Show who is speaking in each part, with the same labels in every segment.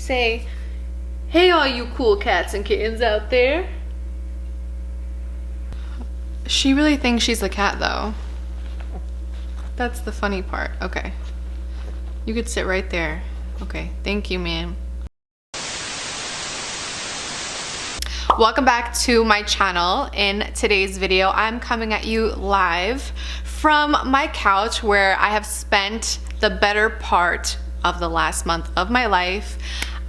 Speaker 1: say, hey all you cool cats and kittens out there. She really thinks she's a cat though. That's the funny part. Okay. You could sit right there. Okay, thank you, ma'am. Welcome back to my channel. In today's video, I'm coming at you live from my couch where I have spent the better part of the last month of my life.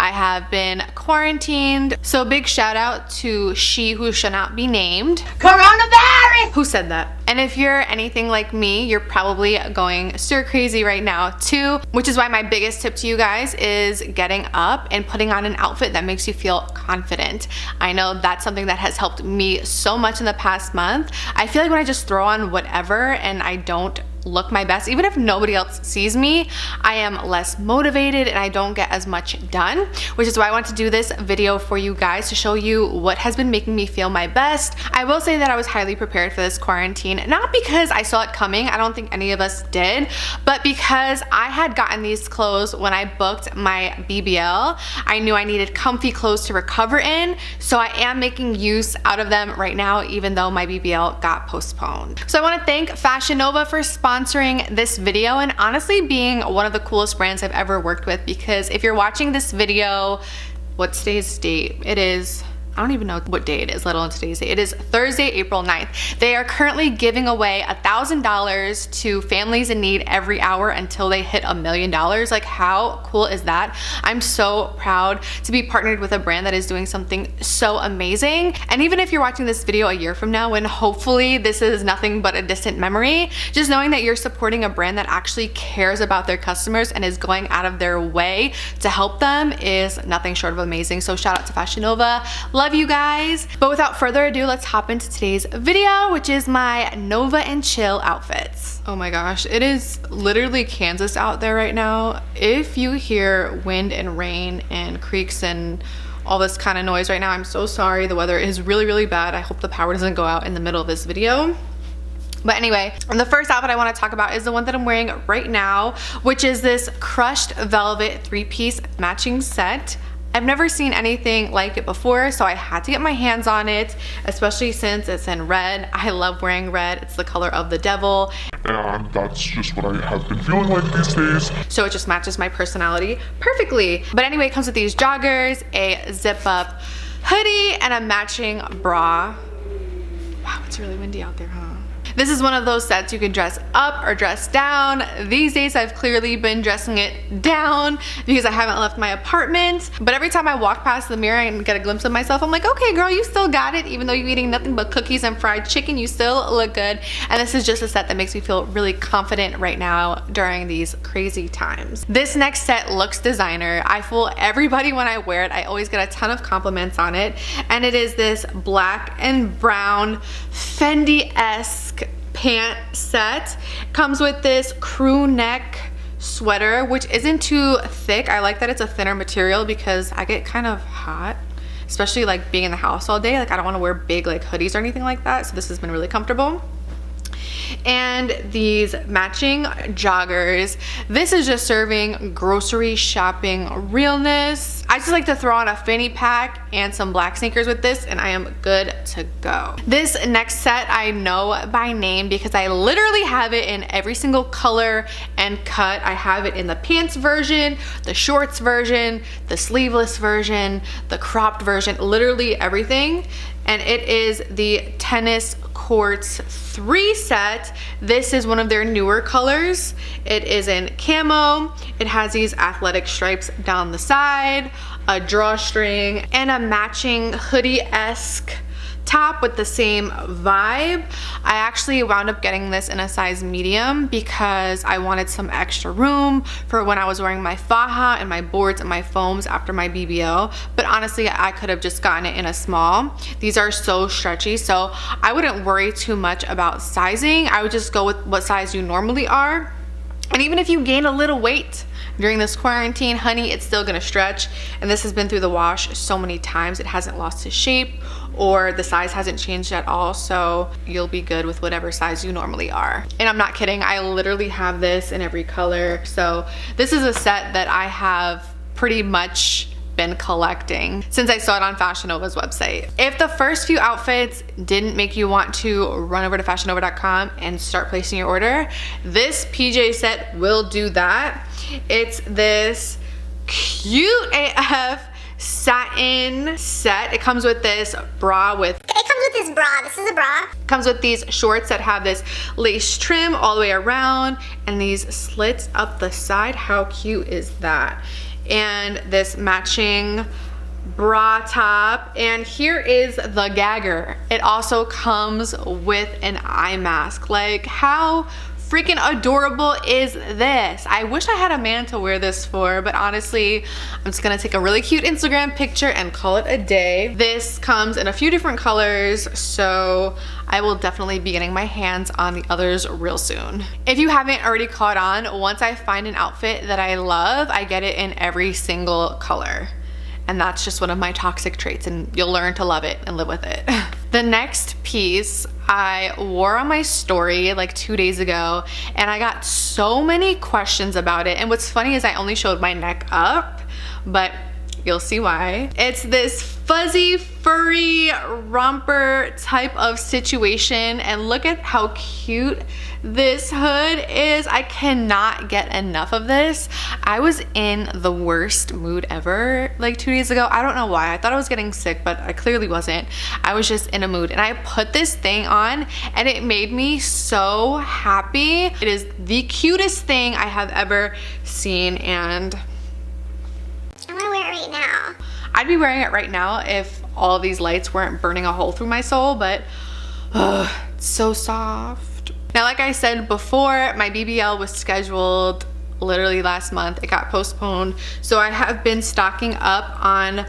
Speaker 1: I have been quarantined, so big shout out to she who shall not be named. Coronavirus! Who said that? And if you're anything like me, you're probably going stir crazy right now too, which is why my biggest tip to you guys is getting up and putting on an outfit that makes you feel confident. I know that's something that has helped me so much in the past month. I feel like when I just throw on whatever and I don't look my best, even if nobody else sees me, I am less motivated and I don't get as much done, which is why I want to do this video for you guys to show you what has been making me feel my best. I will say that I was highly prepared for this quarantine, not because I saw it coming, I don't think any of us did, but because I had gotten these clothes when I booked my BBL. I knew I needed comfy clothes to recover in, so I am making use out of them right now, even though my BBL got postponed. So I want to thank Fashion Nova for sponsoring this video and honestly being one of the coolest brands I've ever worked with, because if you're watching this video, what's today's date? It is, I don't even know what day it is, let alone today's date. It is Thursday, April 9th. They are currently giving away $1,000 to families in need every hour until they hit $1 million. Like, how cool is that? I'm so proud to be partnered with a brand that is doing something so amazing. And even if you're watching this video a year from now, when hopefully this is nothing but a distant memory, just knowing that you're supporting a brand that actually cares about their customers and is going out of their way to help them is nothing short of amazing. So shout out to Fashion Nova. Love you guys. But without further ado, let's hop into today's video, which is my Nova and Chill outfits. Oh my gosh, it is literally Kansas out there right now. If you hear wind and rain and creaks and all this kind of noise right now, I'm so sorry. The weather is really, really bad. I hope the power doesn't go out in the middle of this video. But anyway, the first outfit I want to talk about is the one that I'm wearing right now, which is this crushed velvet 3-piece matching set. I've never seen anything like it before, so I had to get my hands on it, especially since it's in red. I love wearing red. It's the color of the devil.
Speaker 2: And that's just what I have been feeling like these days.
Speaker 1: So it just matches my personality perfectly. But anyway, it comes with these joggers, a zip-up hoodie, and a matching bra. Wow, it's really windy out there, huh? This is one of those sets you can dress up or dress down. These days I've clearly been dressing it down because I haven't left my apartment. But every time I walk past the mirror and get a glimpse of myself, I'm like, okay girl, you still got it. Even though you're eating nothing but cookies and fried chicken, you still look good. And this is just a set that makes me feel really confident right now during these crazy times. This next set looks designer. I fool everybody when I wear it. I always get a ton of compliments on it. And it is this black and brown Fendi-esque pant set. Comes with this crew neck sweater, which isn't too thick. I like that it's a thinner material because I get kind of hot, especially like being in the house all day. Like I don't want to wear big like hoodies or anything like that, so this has been really comfortable. And these matching joggers. This is just serving grocery shopping realness. I just like to throw on a fanny pack and some black sneakers with this and I am good to go. This next set I know by name because I literally have it in every single color and cut. I have it in the pants version, the shorts version, the sleeveless version, the cropped version, literally everything. And it is the tennis courts 3 set. This is one of their newer colors. It is in camo. It has these athletic stripes down the side, a drawstring, and a matching hoodie-esque top with the same vibe. I actually wound up getting this in a size medium because I wanted some extra room for when I was wearing my faja and my boards and my foams after my BBL, but honestly I could have just gotten it in a small. These are so stretchy, so I wouldn't worry too much about sizing. I would just go with what size you normally are. And even if you gain a little weight during this quarantine, honey, it's still gonna stretch. And this has been through the wash so many times, it hasn't lost its shape or the size hasn't changed at all. So you'll be good with whatever size you normally are. And I'm not kidding, I literally have this in every color. So this is a set that I have pretty much been collecting since I saw it on Fashion Nova's website. If the first few outfits didn't make you want to run over to fashionnova.com and start placing your order, this PJ set will do that. It's this cute AF satin set. It comes with this bra with
Speaker 3: This is a bra.
Speaker 1: Comes with these shorts that have this lace trim all the way around and these slits up the side. How cute is that? And this matching bra top. And here is the gagger. It also comes with an eye mask. Like, how freaking adorable is this? I wish I had a man to wear this for, but honestly, I'm just gonna take a really cute Instagram picture and call it a day. This comes in a few different colors, so I will definitely be getting my hands on the others real soon. If you haven't already caught on, once I find an outfit that I love, I get it in every single color. And that's just one of my toxic traits, and you'll learn to love it and live with it. The next piece I wore on my story like 2 days ago, and I got so many questions about it. And what's funny is I only showed my neck up, but you'll see why. It's this fuzzy, furry romper type of situation, and look at how cute this hood is. I cannot get enough of this. I was in the worst mood ever like 2 days ago. I don't know why. I thought I was getting sick, but I clearly wasn't. I was just in a mood, and I put this thing on and it made me so happy. It is the cutest thing I have ever seen, and
Speaker 3: I want to wear it right now.
Speaker 1: I'd be wearing it right now if all of these lights weren't burning a hole through my soul, but it's so soft. Now, like I said before, my BBL was scheduled literally last month. It got postponed, so I have been stocking up on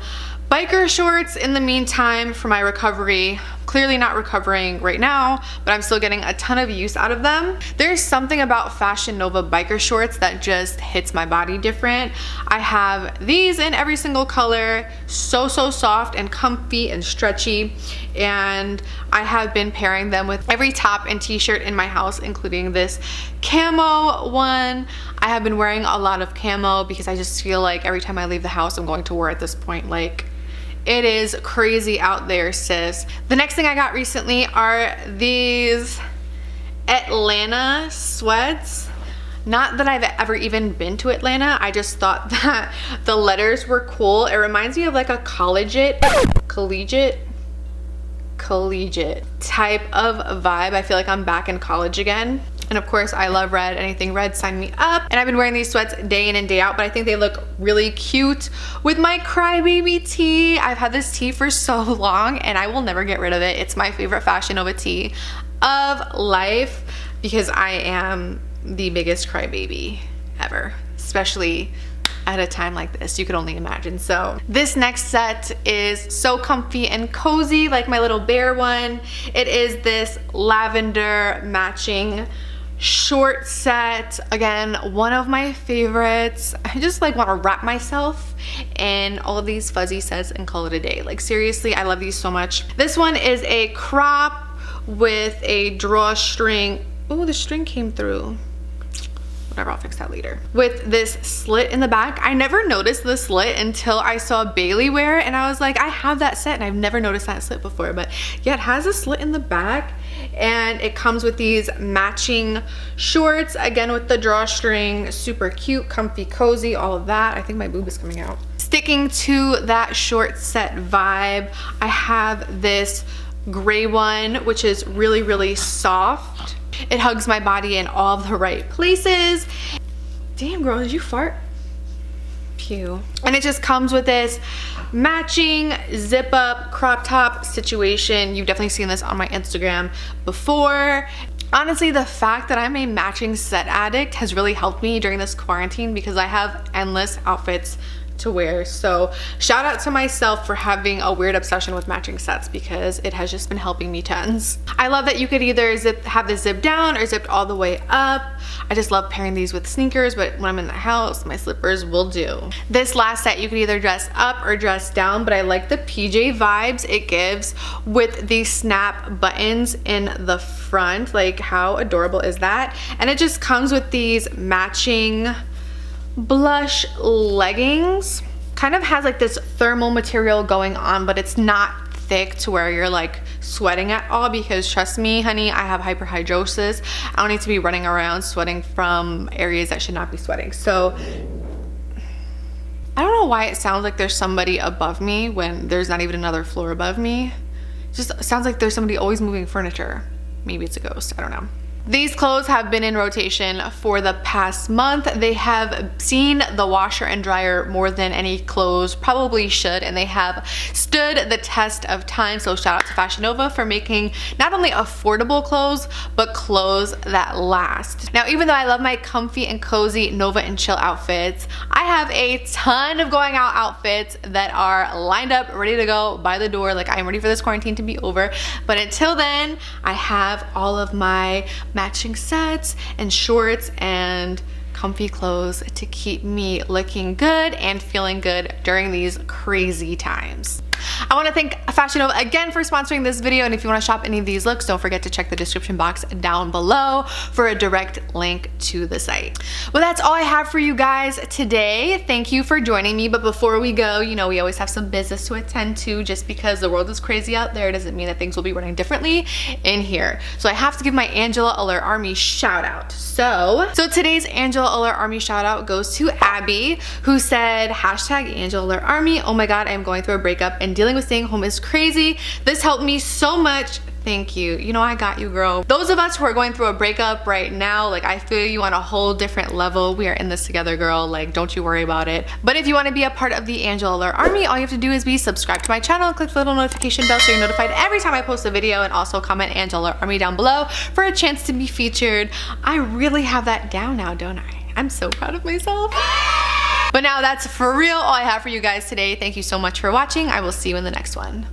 Speaker 1: biker shorts in the meantime for my recovery. Clearly not recovering right now, but I'm still getting a ton of use out of them. There's something about Fashion Nova biker shorts that just hits my body different. I have these in every single color, so soft and comfy and stretchy, and I have been pairing them with every top and t-shirt in my house, including this camo one. I have been wearing a lot of camo because I just feel like every time I leave the house I'm going to war at this point. Like, it is crazy out there, sis. The next thing I got recently are these Atlanta sweats. Not that I've ever even been to Atlanta. I just thought that the letters were cool. It reminds me of like a collegiate type of vibe. I feel like I'm back in college again. And of course, I love red. Anything red, sign me up. And I've been wearing these sweats day in and day out, but I think they look really cute with my crybaby tee. I've had this tee for so long and I will never get rid of it. It's my favorite Fashion Nova tee of life because I am the biggest crybaby ever, especially at a time like this. You could only imagine. So this next set is so comfy and cozy, like my little bear one. It is this lavender matching short set. Again, one of my favorites. I just like want to wrap myself in all of these fuzzy sets and call it a day. Like, seriously, I love these so much. This one is a crop with a drawstring. Oh, the string came through. Whatever, I'll fix that later. With this slit in the back. I never noticed the slit until I saw Bailey wear it, and I was like, I have that set and I've never noticed that slit before. But yeah, it has a slit in the back, and it comes with these matching shorts, again with the drawstring. Super cute, comfy, cozy, all of that. I think my boob is coming out. Sticking to that short set vibe, I have this gray one, which is really soft. It hugs my body in all the right places. Damn, girl, did you fart? Pew. And it just comes with this matching zip up crop top situation. You've definitely seen this on my Instagram before. Honestly, the fact that I'm a matching set addict has really helped me during this quarantine because I have endless outfits to wear. So shout out to myself for having a weird obsession with matching sets because it has just been helping me tons. I love that you could either have this zip down or zipped all the way up. I just love pairing these with sneakers, but when I'm in the house, my slippers will do. This last set you could either dress up or dress down, but I like the PJ vibes it gives with these snap buttons in the front. Like, how adorable is that? And it just comes with these matching blush leggings. kind of has like this thermal material going on, but it's not thick to where you're like sweating at all, because trust me honey, I have hyperhidrosis. I don't need to be running around sweating from areas that should not be sweating. So I don't know why it sounds like there's somebody above me when there's not even another floor above me. It just sounds like there's somebody always moving furniture. Maybe it's a ghost, I don't know. These clothes have been in rotation for the past month. They have seen the washer and dryer more than any clothes probably should, and they have stood the test of time. So shout out to Fashion Nova for making not only affordable clothes, but clothes that last. Now, even though I love my comfy and cozy Nova and Chill outfits, I have a ton of going out outfits that are lined up, ready to go by the door. Like, I'm ready for this quarantine to be over. But until then, I have all of my matching sets and shorts and comfy clothes to keep me looking good and feeling good during these crazy times. I want to thank Fashion Nova again for sponsoring this video, and if you want to shop any of these looks, don't forget to check the description box down below for a direct link to the site. Well, that's all I have for you guys today. Thank you for joining me, but before we go, you know, we always have some business to attend to. Just because the world is crazy out there doesn't mean that things will be running differently in here. So I have to give my Angela Alert Army shout out. So today's Angela Alert Army shout out goes to Abby, who said hashtag Angela Alert Army. Oh my god, I am going through a breakup and dealing with staying home is crazy. This helped me so much. Thank you. You know, I got you, girl. Those of us who are going through a breakup right now, like, I feel you on a whole different level. We are in this together, girl. Like, don't you worry about it. But if you want to be a part of the Angela Alert Army, all you have to do is be subscribed to my channel and click the little notification bell so you're notified every time I post a video, and also comment Angela Alert Army down below for a chance to be featured. I really have that down now, don't I? I'm so proud of myself. But now that's for real all I have for you guys today. Thank you so much for watching. I will see you in the next one.